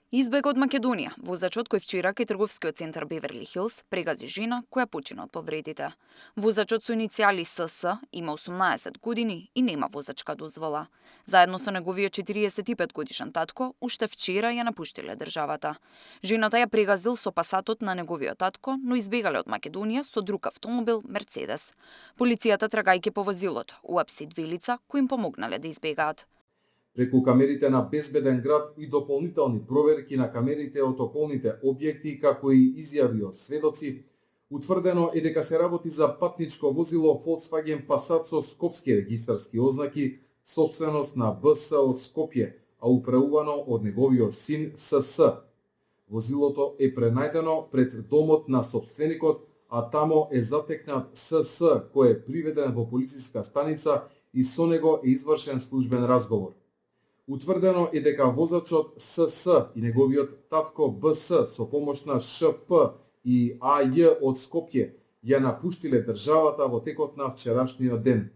Избега од Македонија, возачот кој вчера кај трговскиот центар Беверли Хилс прегази жена која почина од повредите. Возачот со иницијали СС има 18 години и нема возачка дозвола. Заедно со неговиот 45 годишен татко, уште вчера ја напуштиле државата. Жената ја прегазил со пасатот на неговиот татко, но избегале од Македонија со друг автомобил Мерцедес. Полицијата трагајќи по возилото, уапси 2 лица кои им помогнале да избегаат. Преку камерите на Безбеден град и дополнителни проверки на камерите од околните објекти, како и изјави од сведоци, утврдено е дека се работи за патничко возило Volkswagen Passat со скопски регистарски ознаки, собственост на БС од Скопје, а управувано од неговиот син СС. Возилото е пренајдено пред домот на собственикот, а тамо е затекнат СС, кој е приведен во полициска станица и со него е извршен службен разговор. Утврдено е дека возачот СС и неговиот татко БС со помош на ШП и АЈ од Скопје ја напуштиле државата во текот на вчерашниот ден.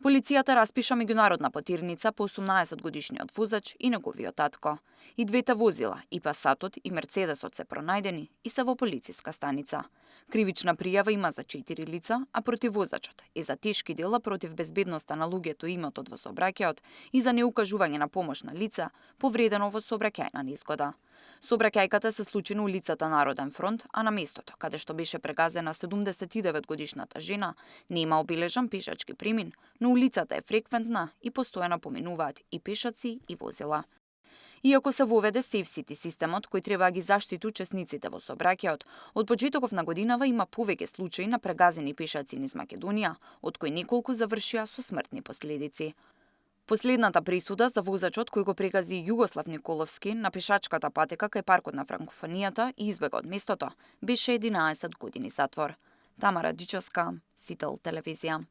Полицијата распиша меѓународна потирница по 18-годишниот возач и неговиот татко. И двете возила, и Пасатот и Мерцедесот се пронајдени и се во полициска станица. Кривична пријава има за 4 лица, а против возачот и за тешки дела против безбедноста на луѓето и имотот во сообраќајот и за неукажување на помош на лица повредено во сообраќајна незгода. Сообраќајката се случи на улицата Народен фронт, а на местото каде што беше прегазена 79-годишната жена нема обележан пешачки премин, но улицата е фреквентна и постојано поминуваат и пешаци и возила. Иако се воведе SafeCity системот кој треба да ги заштити учесниците во сообраќајот, од почетоков на годинава има повеќе случаи на прегазени пешаци низ Македонија, од кои неколку завршија со смртни последици. Последната присуда за возачот кој го прегази Југослав Николовски на пешачката патека кај паркот на Франкофонијата и избега од местото беше 11 години затвор. Тамара Дичовска, Сител телевизија.